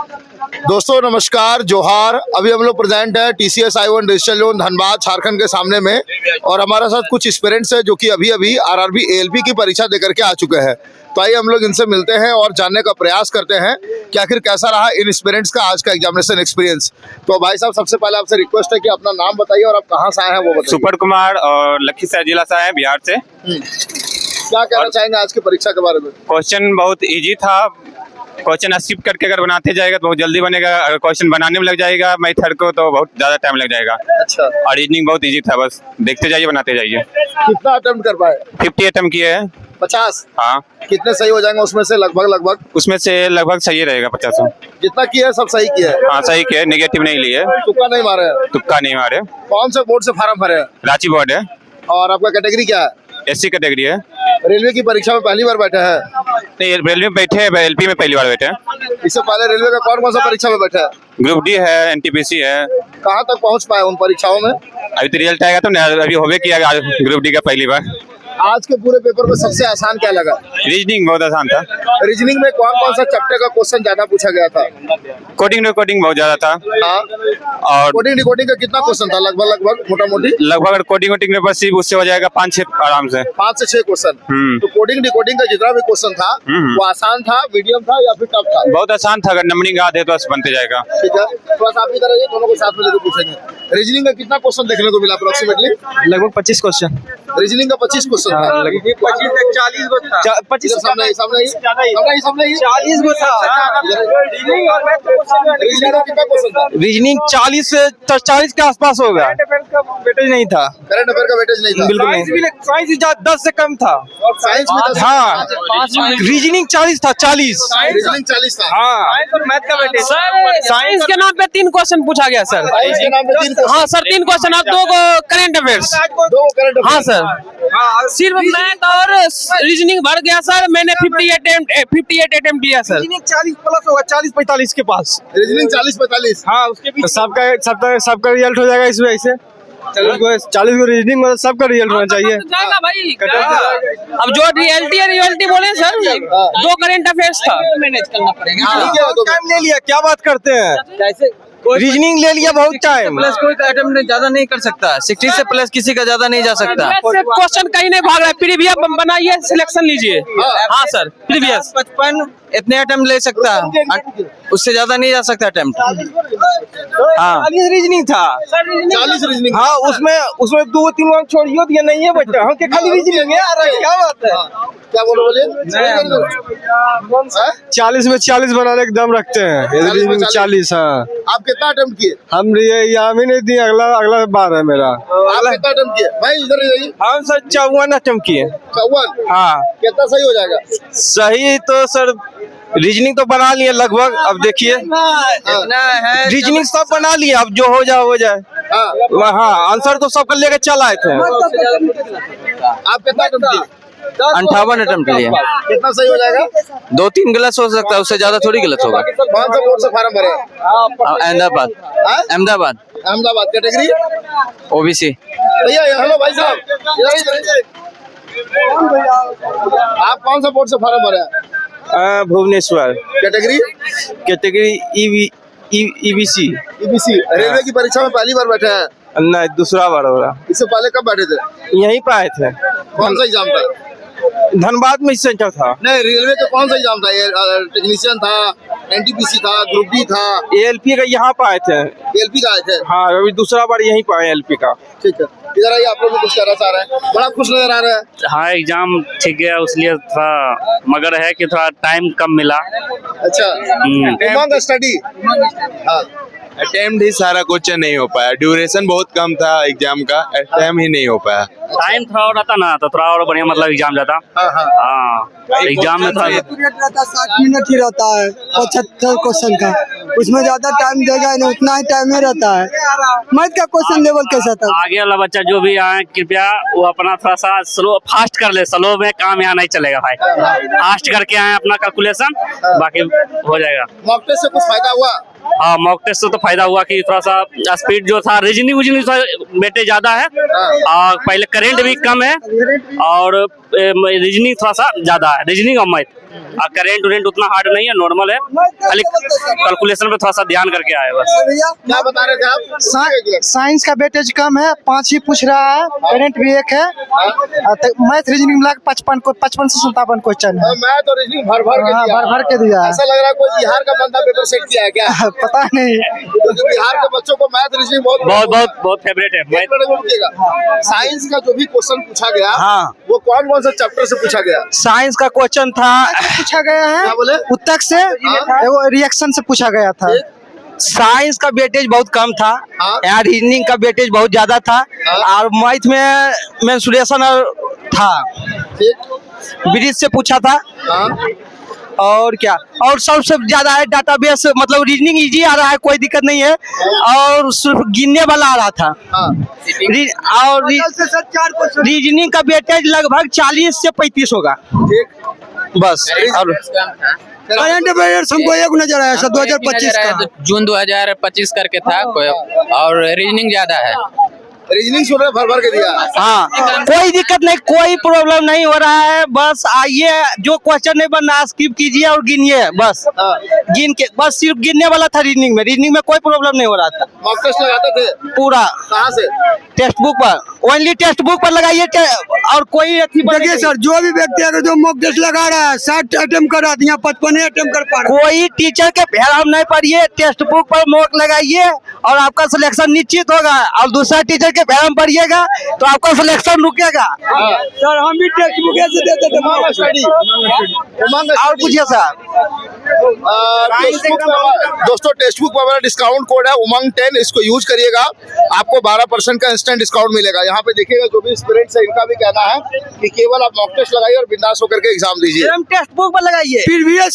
दोस्तों नमस्कार, जोहार। अभी हम लोग प्रेजेंट है TCS I1 digital loan Dhanbad Jharkhand के सामने में, और हमारे साथ कुछ एस्पिरेंट्स है जो कि अभी RRB ALP की परीक्षा देकर के आ चुके हैं। तो आइए हम लोग इनसे मिलते हैं और जानने का प्रयास करते हैं कि आखिर कैसा रहा इन एस्पिरेंट्स का आज का एग्जामिनेशन एक्सपीरियंस। तो भाई साहब, सबसे पहले आपसे रिक्वेस्ट है कि अपना नाम बताइए और आप कहाँ से आए हैं वो बताइए। सुपर कुमार और लखीसराय जिला से आए, बिहार से। क्या कहना चाहेंगे आज की परीक्षा के बारे में? क्वेश्चन बहुत इजी था। क्वेश्चन स्किप करके अगर बनाते जाएगा तो बहुत जल्दी बनेगा। अगर क्वेश्चन बनाने में लग जाएगा मैथड को तो बहुत ज्यादा टाइम लग जाएगा। अच्छा, और रीजनिंग बहुत इजी था, बस देखते जाइए बनाते जाइए। कितना अटेम्प्ट कर पाए? 50 अटेम्प्ट किए हैं। 50? हाँ, कितने सही हो जाएंगे उसमें से? लगभग उसमें से लगभग सही रहेगा 50। जितना किया है सब सही किया है? हाँ सही किया, नेगेटिव नहीं लिए, तुक्का नहीं मारे हैं? तुक्का नहीं मारे। कौन से बोर्ड से फार्म भरे हैं? रांची बोर्ड है। और आपका कैटेगरी क्या है? SC कैटेगरी है। रेलवे की परीक्षा में पहली बार बैठे हैं? नहीं, रेलवे में बैठे हैं, LP में पहली बार बैठे हैं। इससे पहले रेलवे का कौन सा परीक्षा में बैठा है? ग्रुप D है, NTPC है। कहाँ तक पहुँच पाए उन परीक्षाओं में? अभी तो रिजल्ट आएगा तो अभी होवे किया ग्रुप D का पहली बार। आज के पूरे पेपर में सबसे आसान क्या लगा? रीजनिंग बहुत आसान था। रीजनिंग में कौन सा चैप्टर का क्वेश्चन ज्यादा पूछा गया था? कोडिंग बहुत ज्यादा था। हाँ, और कोडिंग डिकोडिंग का कितना क्वेश्चन था? लगभग मोटा मोटी लगभग कोडिंग में बस उससे हो जाएगा 5-6 आराम से। 5 से 6 क्वेश्चन। तो कोडिंग डिकोडिंग का जितना भी क्वेश्चन था वो आसान था, मीडियम था या फिर टफ था? बहुत आसान था। अगर नंबरिंग याद है तो बस बनते जाएगा। ठीक है, तो बस आप इधर आइए, दोनों को साथ में लेकर पूछेंगे। रीजनिंग का कितना क्वेश्चन देखने को मिला अप्रोक्सीमेटली? लगभग 25 क्वेश्चन। रीजनिंग का 25 क्वेश्चन था। 25 से 40 गो था। 25 इधर सामने 40 गो था। रीजनिंग का कितना क्वेश्चन था? रीजनिंग 40 से 40 के आसपास होगा। वेटेज नहीं था, करंट अफेयर का वेटेज नहीं था। बिल्कुल नहीं। साइंस 10 से कम था। साइंस में 10? हाँ, रीजनिंग 40 था। 40 रीजनिंग 40 था। हाँ, मैथ का वेटेज। साइंस के नाम पे 3 क्वेश्चन पूछा गया सर। साइंस के नाम पे 3 क्वेश्चन? हाँ सर, 3 क्वेश्चन और 2 करंट अफेयर्स। 2 current affair? हाँ सर, सिर्फ मैथ और रीजनिंग भर गया सर। मैंने 58 अटेम्प्ट लिया सर। रीजनिंग 40 प्लस होगा, 40-45 के पास। रीजनिंग 40-45? हाँ, उसके बीच सबका रिजल्ट हो जाएगा इस वजह से। 40 को रीजनिंग में सबका रिजल्ट होना चाहिए। जाएगा भाई। अब जो रियलिटी बोले सर, 2 करंट अफेयर्स था। मैनेज करना पड़ेगा। टाइम ले लिया, क्या बात करते हैं? रीजनिंग ले लिया बहुत टाइम। प्लस कोई अटेम्प्ट ज्यादा नहीं कर सकता। 60 से प्लस किसी का ज्यादा नहीं जा सकता। क्वेश्चन कहीं नहीं भाग रहा है। प्रीवियस बनाइए, सिलेक्शन लीजिए। हाँ सर, प्रीवियस 55 इतने अटेम्प्ट ले सकता है, उससे ज्यादा नहीं जा सकता अटेम्प्ट। हाँ, 40 रीजनिंग था। 40 रीजनिंग? हाँ, उसमें 2-3 अंक छोड़ियो दिया नहीं है बच्चा। हम के खाली रीजनिंग है यार, क्या बात है? क्या बोलिए? 40 में 40 बनाने के दम रखते हैं। 40। हाँ, आप कितना अटेम्प्ट किए? हम ही नहीं दिए। अगला बार है मेरा। आप कितना अटेम्प्ट किए भाई? इधर ही रहिए। हम सर 54 अटेम्प्ट किए। 54? हाँ, कितना सही हो जाएगा? सही तो सर रीजनिंग तो बना लिए लगभग। अब देखिए, रीजनिंग सब बना लिए। अब जो हो जाए। हाँ, आंसर तो सबका लेकर चल आए थे। आप कितना अटेम्प्ट किए? 58 अटेम्प्ट लिए। कितना सही हो जाएगा? 2-3 गलत हो सकता है, उससे ज्यादा थोड़ी गलत होगा। कौन सा बोर्ड से फार्म भरे? अहमदाबाद। अहमदाबाद। कैटेगरी? OBC। भैया हेलो भाई साहब, इधर आप कौन सा बोर्ड से फार्म भरे? भुवनेश्वर। कैटेगरी? EBC। रेलवे की परीक्षा में पहली बार बैठे हैं? नहीं, दूसरा बार हो रहा। इससे पहले कब बैठे थे? यहीं पे आए थे। कौन सा एग्जाम था? धनबाद में सेंटर था। नहीं, रेलवे का कौन सा एग्जाम था? ये टेक्नीशियन था, NTPC था, ग्रुप D था? ALP का यहाँ पे आए थे। ALP का आए थे? हाँ, अभी दूसरा बार यहीं पे आए ALP का। ठीक है, इधर आइए। आप लोग भी कुछ कहना चाह रहे हैं? बड़ा खुश नजर आ रहा है। हाँ, एग्जाम ठीक गया, उसलिए थोड़ा मगर है कि थोड़ा टाइम कम मिला। अच्छा, लॉन्ग स्टडी। हाँ, अटेम्प्ट ही सारा क्वेश्चन नहीं हो पाया। ड्यूरेशन बहुत कम था एग्जाम का, अटेम्प्ट ही नहीं हो पाया। टाइम थोड़ा और रहता ना तो थोड़ा और बढ़िया मतलब एग्जाम जाता। हाँ, एग्जाम में थोड़ा 60 मिनट ही रहता है 75 क्वेश्चन का। उसमें ज्यादा टाइम देगा नहीं, उतना ही टाइम ही रहता है। मैथ का क्वेश्चन लेवल कैसा था? आगे वाला बच्चा जो भी आए कृपया वो अपना थोड़ा सा स्लो फास्ट कर ले। स्लो में काम यहाँ नहीं चलेगा भाई। फास्ट करके आए अपना कैलकुलेशन, बाकी हो जाएगा। मॉक टेस्ट से कुछ फायदा हुआ? हाँ, मॉक टेस्ट से तो फायदा हुआ कि थोड़ा सा स्पीड जो था, रीजनिंग बेटे ज्यादा है और पहले करंट भी कम है और रीजनिंग थोड़ा सा ज्यादा है, रीजनिंग और मैथ। और करेंट उरेंट उतना हार्ड नहीं है, नॉर्मल है, खाली कैलकुलेशन पे थोड़ा सा ध्यान करके आए बस। क्या बता रहे थे आप? साइंस का वेटेज कम है, 5 ही पूछ रहा है, करंट भी 1 है, मैथ रीजनिंग मिला 55 से 57 क्वेश्चन है। मैं तो रीजनिंग भर भर के दिया। भर के दिया है। ऐसा लग रहा है कोई बिहार का बंदा पेपर सेट किया है क्या? पता नहीं, क्योंकि बिहार के बच्चों को मैथ रीजनिंग बहुत फेवरेट है मैथ। साइंस का जो भी क्वेश्चन पूछा गया, हाँ। वो कौन कौन सा चैप्टर से पूछा गया? साइंस का क्वेश्चन था, पूछा गया है क्या बोले? उत्तक से, वो रिएक्शन से पूछा गया था। साइंस का वेटेज बहुत कम था, हाँ। यहाँ रीजनिंग का वेटेज बहुत ज्यादा था, और मैथ में मेंसुरेशन था, ठीक। ब्रिज से पूछा था, हाँ। और क्या, और सबसे ज्यादा है डाटाबेस, मतलब रीजनिंग इजी आ रहा है, कोई दिक्कत नहीं है, और सिर्फ गिनने वाला आ रहा था। हाँ। और रीजनिंग का वेटेज लगभग 40 से 35 होगा ठीक। बस। और करंट अफेयर्स हमको एक नजर आया सर 2025 का, जून 2025 करके था कोई, और रीजनिंग ज्यादा है। रीजनिंग सुन रहे भर भर के दिया। हाँ, कोई दिक्कत नहीं, कोई प्रॉब्लम नहीं हो रहा है, बस आइए, जो क्वेश्चन नहीं बनना स्किप कीजिए और गिनिए बस। गिन के बस सिर्फ गिनने वाला था रीजनिंग में कोई प्रॉब्लम नहीं हो रहा था। मॉक टेस्ट लगाते थे पूरा कहाँ से? टेक्स्ट बुक पर, ओनली टेक्स्ट बुक पर लगाइए, और कोई देखिए सर, जो भी व्यक्ति अगर जो मॉक टेस्ट लगा रहा है 60 अटेम्प्ट कर रहा है, यहाँ 55 अटेम्प्ट कर पा रहा है। कोई टीचर के भ्रम नहीं पड़िए, टेक्स्ट बुक पर मॉक लगाइए और आपका सिलेक्शन निश्चित होगा, और दूसरा टीचर के भ्रम पड़िएगा तो आपका सिलेक्शन रुकेगा। सर हम भी टेक्स्ट बुक ऐसे देते थे। और पूछिए सर। दोस्तों टेक्स्ट बुक पर डिस्काउंट कोड है उमंग 10, इसको यूज करिएगा, आपको 12% का इंस्टेंट डिस्काउंट मिलेगा। यहाँ पे देखिएगा जो भी एस्पिरेंट्स है इनका भी कहना है कि केवल आप मॉक टेस्ट लगाइए और बिंदास होकर के एग्जाम दीजिए। टेक्स्ट बुक पर लगाइए। फिर भी